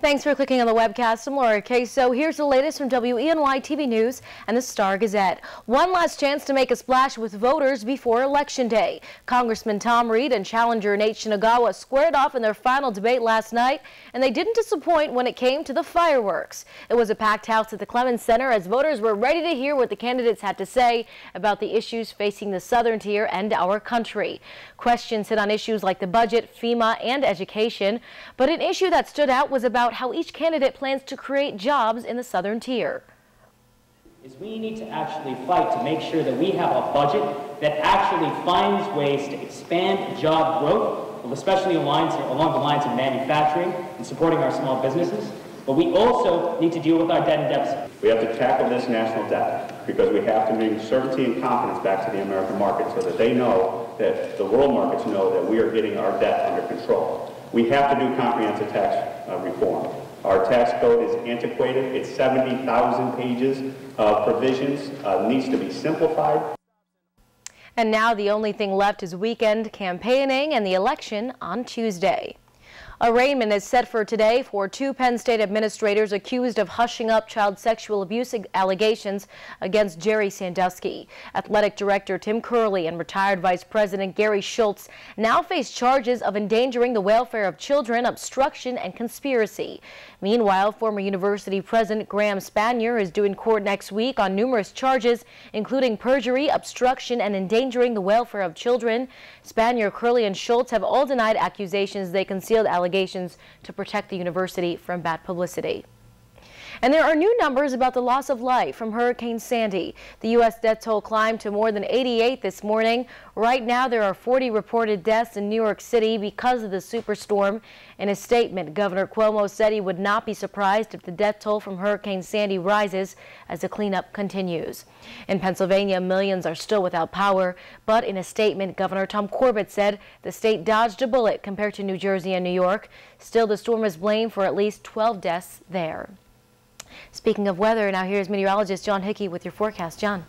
Thanks for clicking on the webcast. I'm Laura Queso. Here's the latest from WENY TV News and the Star Gazette. One last chance to make a splash with voters before Election Day. Congressman Tom Reed and challenger Nate Shinagawa squared off in their final debate last night, and they didn't disappoint when it came to the fireworks. It was a packed house at the Clemens Center as voters were ready to hear what the candidates had to say about the issues facing the southern tier and our country. Questions hit on issues like the budget, FEMA, and education, but an issue that stood out was about how each candidate plans to create jobs in the southern tier. We need to actually fight to make sure that we have a budget that actually finds ways to expand job growth, especially along the lines of manufacturing and supporting our small businesses. But we also need to deal with our debt and deficit. We have to tackle this national debt because we have to bring certainty and confidence back to the American market so that they know, that the world markets know that we are getting our debt under control. We have to do comprehensive tax reform. Our tax code is antiquated. It's 70,000 pages of provisions. Needs to be simplified. And now the only thing left is weekend campaigning and the election on Tuesday. Arraignment is set for today for two Penn State administrators accused of hushing up child sexual abuse allegations against Jerry Sandusky. Athletic Director Tim Curley and retired Vice President Gary Schultz now face charges of endangering the welfare of children, obstruction, and conspiracy. Meanwhile, former University President Graham Spanier is due in court next week on numerous charges, including perjury, obstruction, and endangering the welfare of children. Spanier, Curley, and Schultz have all denied accusations they concealed allegations to protect the university from bad publicity. And there are new numbers about the loss of life from Hurricane Sandy. The U.S. death toll climbed to more than 88 this morning. Right now, there are 40 reported deaths in New York City because of the superstorm. In a statement, Governor Cuomo said he would not be surprised if the death toll from Hurricane Sandy rises as the cleanup continues. In Pennsylvania, millions are still without power, but in a statement, Governor Tom Corbett said the state dodged a bullet compared to New Jersey and New York. Still, the storm is blamed for at least 12 deaths there. Speaking of weather, now here's meteorologist John Hickey with your forecast. John.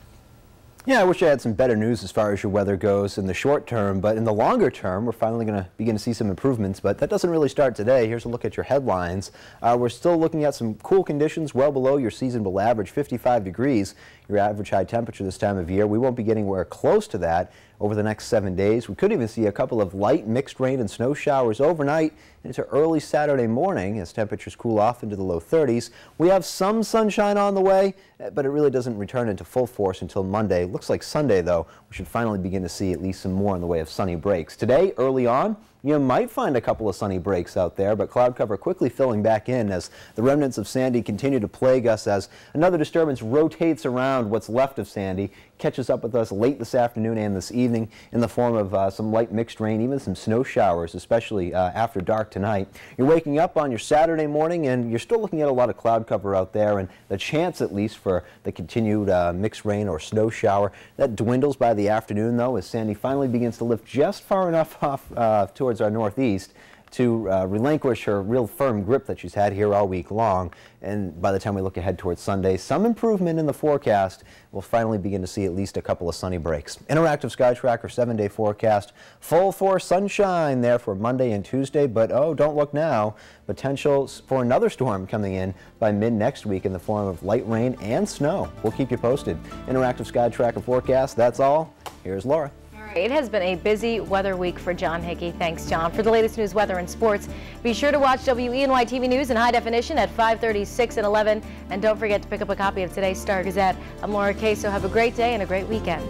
Yeah, I wish I had some better news as far as your weather goes in the short term, but in the longer term, we're finally going to begin to see some improvements, but that doesn't really start today. Here's a look at your headlines. We're still looking at some cool conditions well below your seasonable average, 55 degrees, your average high temperature this time of year. We won't be getting anywhere close to that over the next 7 days. We could even see a couple of light mixed rain and snow showers overnight into early Saturday morning as temperatures cool off into the low 30s. We have some sunshine on the way, but it really doesn't return into full force until Monday. Looks like Sunday, though, we should finally begin to see at least some more in the way of sunny breaks. Today, early on, you might find a couple of sunny breaks out there, but cloud cover quickly filling back in as the remnants of Sandy continue to plague us as another disturbance rotates around what's left of Sandy, catches up with us late this afternoon and this evening in the form of some light mixed rain, even some snow showers, especially after dark tonight. You're waking up on your Saturday morning and you're still looking at a lot of cloud cover out there, and the chance at least for the continued mixed rain or snow shower that dwindles by the afternoon, though, as Sandy finally begins to lift just far enough off towards our northeast to relinquish her real firm grip that she's had here all week long. And by the time we look ahead towards Sunday, some improvement in the forecast. We'll finally begin to see at least a couple of sunny breaks. Interactive Sky Tracker 7-day forecast. Full force sunshine there for Monday and Tuesday, but oh, don't look now. Potential for another storm coming in by mid next week in the form of light rain and snow. We'll keep you posted. Interactive Sky Tracker forecast, that's all. Here's Laura. It has been a busy weather week for John Hickey. Thanks, John. For the latest news, weather, and sports, be sure to watch WENY TV News in high definition at 5:30, 6, and 11. And don't forget to pick up a copy of today's Star Gazette. I'm Laura Queso. Have a great day and a great weekend.